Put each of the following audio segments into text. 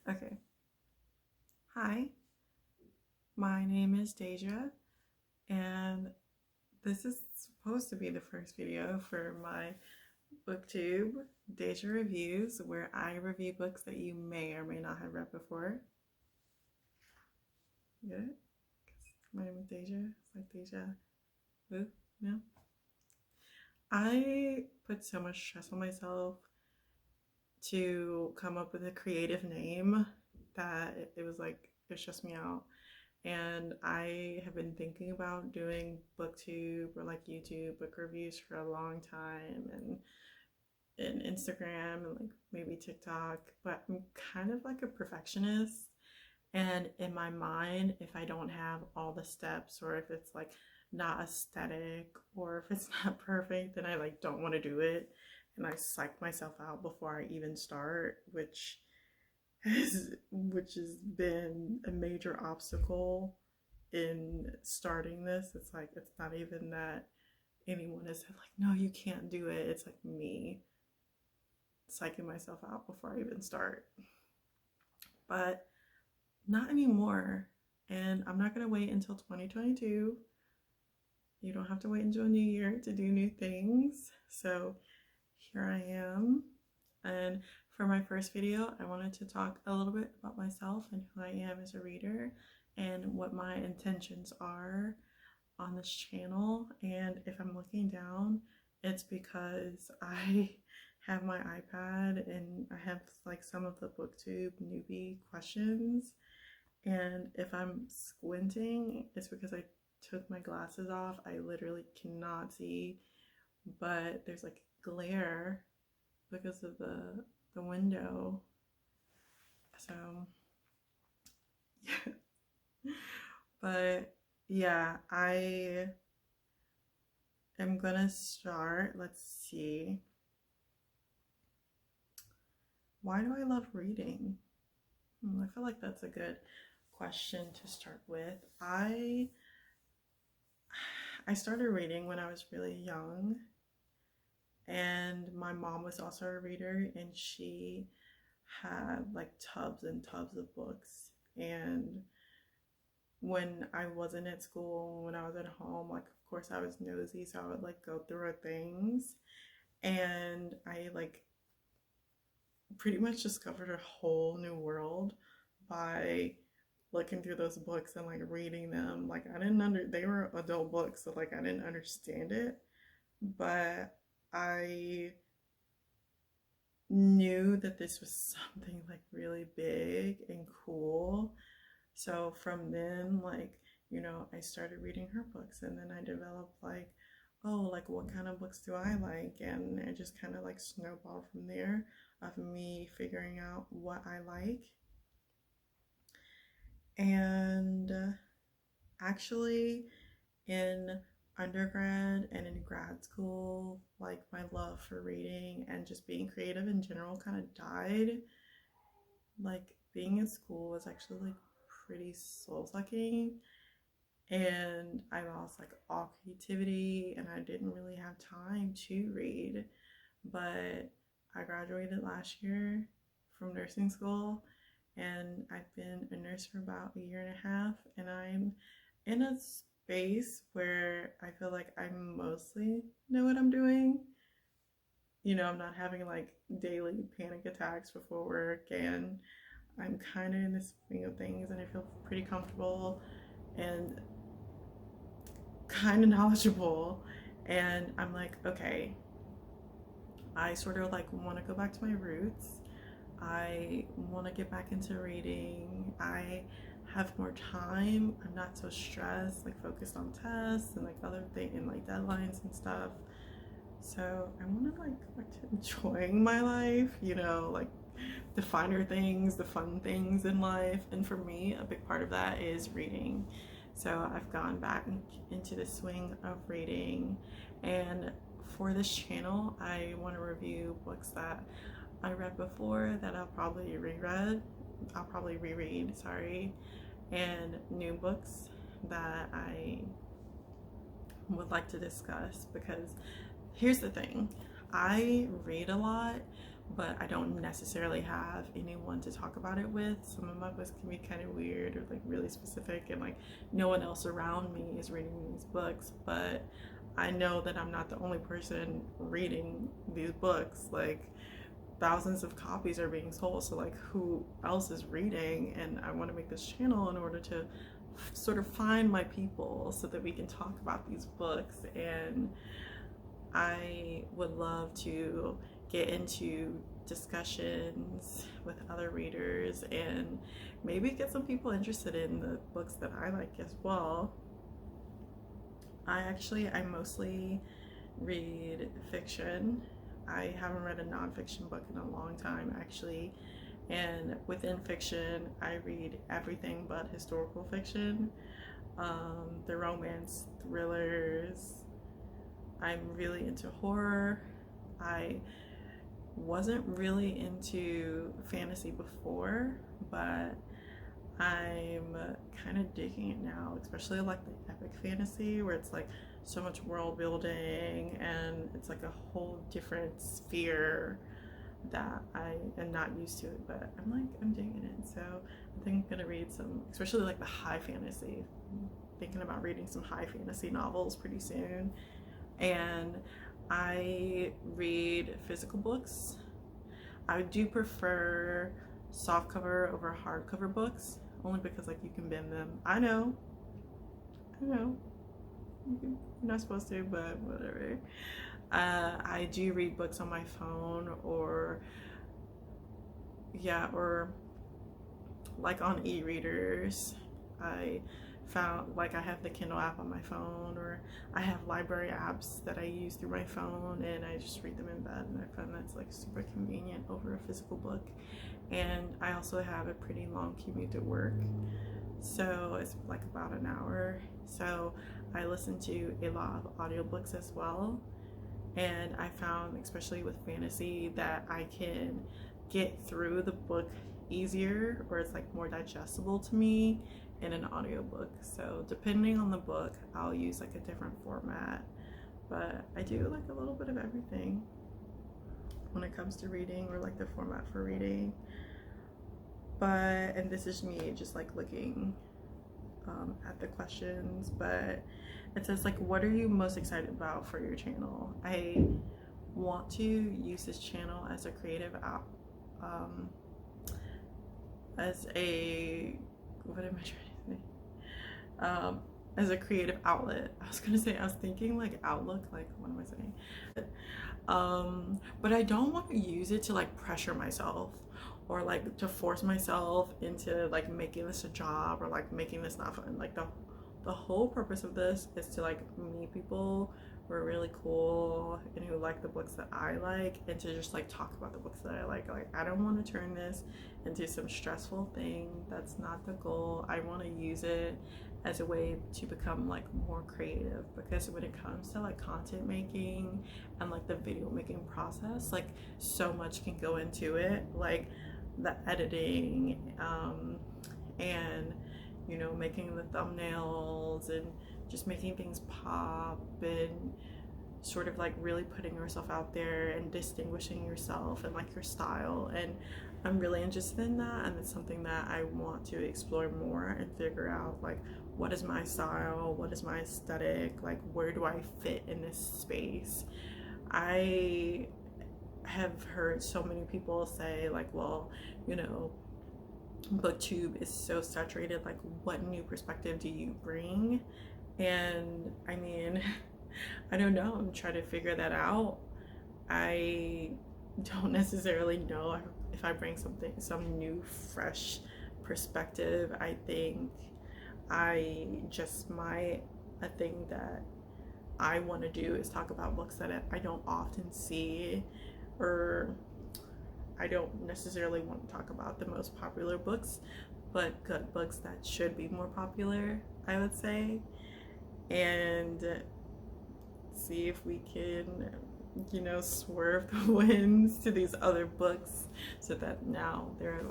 Okay. Hi, my name is Deja, and this is supposed to be the first video for my booktube Deja reviews, where I review books that you may or may not have read before. Get it? My name is Deja. It's like Deja vu, no? I put so much stress on myself to come up with a creative name that it was like, it stressed me out. And I have been thinking about doing booktube or like YouTube book reviews for a long time, and Instagram and like maybe TikTok, but I'm kind of like a perfectionist. And in my mind, if I don't have all the steps, or if it's like not aesthetic, or if it's not perfect, then I like don't want to do it. And I psych myself out before I even start, which has been a major obstacle in starting this. It's like, it's not even that anyone has said like, no, you can't do it. It's like me psyching myself out before I even start. But not anymore. And I'm not going to wait until 2022. You don't have to wait until a new year to do new things. So here I am. And for my first video, I wanted to talk a little bit about myself and who I am as a reader and what my intentions are on this channel. And if I'm looking down, it's because I have my iPad and I have like some of the BookTube newbie questions. And if I'm squinting, it's because I took my glasses off. I literally cannot see, but there's like glare because of the window. So yeah. But yeah, I am gonna start. Let's see. Why do I love reading? I feel like that's a good question to start with. I started reading when I was really young, and my mom was also a reader, and she had like tubs and tubs of books. And when I wasn't at school, when I was at home, like of course I was nosy, so I would like go through her things, and I like pretty much discovered a whole new world by looking through those books and like reading them. Like I didn't they were adult books, so like I didn't understand it, but I knew that this was something like really big and cool. So from then, like, you know, I started reading her books, and then I developed like, oh, like what kind of books do I like? And it just kind of like snowballed from there, of me figuring out what I like. And actually, in undergrad and in grad school, like my love for reading and just being creative in general kind of died. Like being in school was actually like pretty soul sucking, and I lost like all creativity, and I didn't really have time to read. But I graduated last year from nursing school, and I've been a nurse for about a year and a half, and I'm in a space where I feel like I mostly know what I'm doing. You know, I'm not having like daily panic attacks before work, and I'm kind of in the swing of things, and I feel pretty comfortable and kind of knowledgeable. And I'm like, okay, I sort of like want to go back to my roots. I want to get back into reading. I have more time. I'm not so stressed, like focused on tests and like other things and like deadlines and stuff. So I want to like go back to enjoying my life, you know, like the finer things, the fun things in life. And for me, a big part of that is reading. So I've gone back into the swing of reading, and for this channel, I want to review books that I read before that I'll probably reread, sorry, and new books that I would like to discuss. Because here's the thing, I read a lot, but I don't necessarily have anyone to talk about it with. Some of my books can be kind of weird or like really specific, and like no one else around me is reading these books, but I know that I'm not the only person reading these books. Like thousands of copies are being sold, so like who else is reading? And I want to make this channel in order to sort of find my people so that we can talk about these books. And I would love to get into discussions with other readers and maybe get some people interested in the books that I like as well. I mostly read fiction. I haven't read a nonfiction book in a long time, actually. And within fiction, I read everything but historical fiction, the romance thrillers. I'm really into horror. I wasn't really into fantasy before, but I'm kind of digging it now, especially like the epic fantasy where it's like so much world building and it's like a whole different sphere that I am not used to it, but I'm digging it. So I think I'm gonna read some, especially like the high fantasy. I'm thinking about reading some high fantasy novels pretty soon. And I read physical books. I do prefer softcover over hardcover books, only because like you can bend them. I know, you're not supposed to, but whatever. I do read books on my phone or like on e-readers. I found like I have the Kindle app on my phone, or I have library apps that I use through my phone, and I just read them in bed, and I find that's like super convenient over a physical book. And I also have a pretty long commute to work, so it's like about an hour, so I listen to a lot of audiobooks as well. And I found, especially with fantasy, that I can get through the book easier, or it's like more digestible to me in an audiobook. So depending on the book, I'll use like a different format, but I do like a little bit of everything when it comes to reading, or like the format for reading. And this is me just like looking at the questions, but it says like, what are you most excited about for your channel? I want to use this channel as a creative as a creative outlet. I was thinking like outlook, like what am I saying? But I don't want to use it to like pressure myself, or like to force myself into like making this a job, or like making this not fun. Like the whole purpose of this is to like meet people who are really cool and who like the books that I like, and to just like talk about the books that I like. Like I don't want to turn this into some stressful thing. That's not the goal. I want to use it as a way to become like more creative, because when it comes to like content making and like the video making process, like so much can go into it, like the editing, and you know, making the thumbnails and just making things pop, and sort of like really putting yourself out there and distinguishing yourself and like your style. And I'm really interested in that, and it's something that I want to explore more and figure out like, what is my style, what is my aesthetic, like where do I fit in this space. I have heard so many people say like, well, you know, BookTube is so saturated, like what new perspective do you bring? And I mean, I don't know, I'm trying to figure that out. I don't necessarily know if I bring some new fresh perspective. I think I just might, a thing that I want to do is talk about books that I don't often see, or I don't necessarily want to talk about the most popular books, but good books that should be more popular, I would say, and see if we can, you know, swerve the winds to these other books, so that now they're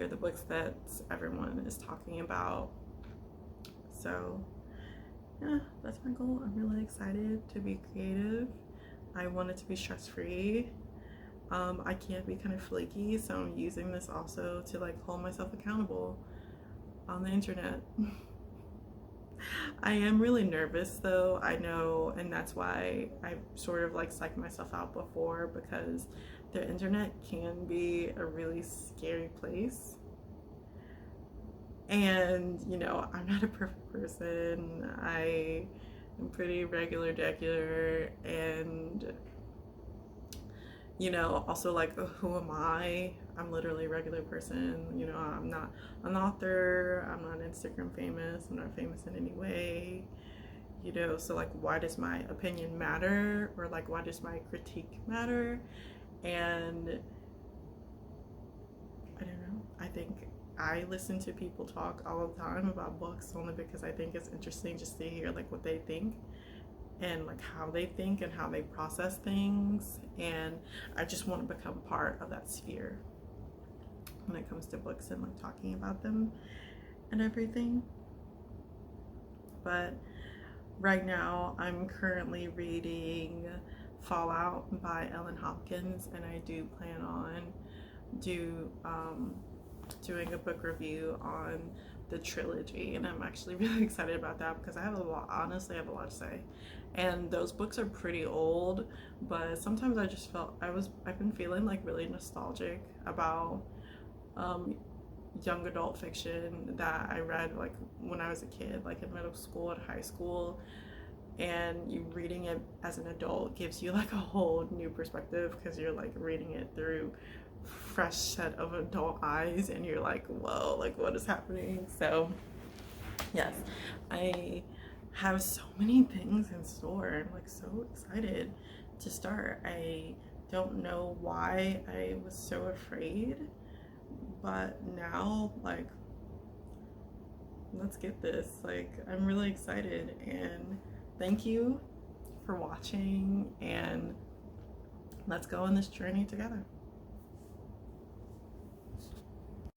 the books that everyone is talking about. So yeah, that's my goal. I'm really excited to be creative. I want it to be stress-free. I can't be kind of flaky, so I'm using this also to like hold myself accountable on the internet. I am really nervous though, I know, and that's why I sort of like psyched myself out before, because the internet can be a really scary place. And you know, I'm not a perfect person. I am pretty regular degular, and you know, also like, who am I? I'm literally a regular person. You know, I'm not an author, I'm not Instagram famous, I'm not famous in any way, you know, so like, why does my opinion matter, or like, why does my critique matter? And I don't know, I think I listen to people talk all the time about books only because I think it's interesting just to hear like what they think, and like how they think and how they process things, and I just want to become part of that sphere when it comes to books and like talking about them and everything. But right now I'm currently reading Fallout by Ellen Hopkins, and I do plan on doing a book review on the trilogy, and I'm actually really excited about that because I have a lot, honestly, I have a lot to say. And those books are pretty old, but sometimes I just felt I've been feeling like really nostalgic about young adult fiction that I read like when I was a kid, like in middle school and high school, and you reading it as an adult gives you like a whole new perspective because you're like reading it through fresh set of adult eyes, and you're like, whoa, like what is happening? So yes, I have so many things in store. I'm like so excited to start. I don't know why I was so afraid, but now like, let's get this. Like, I'm really excited, and thank you for watching, and let's go on this journey together.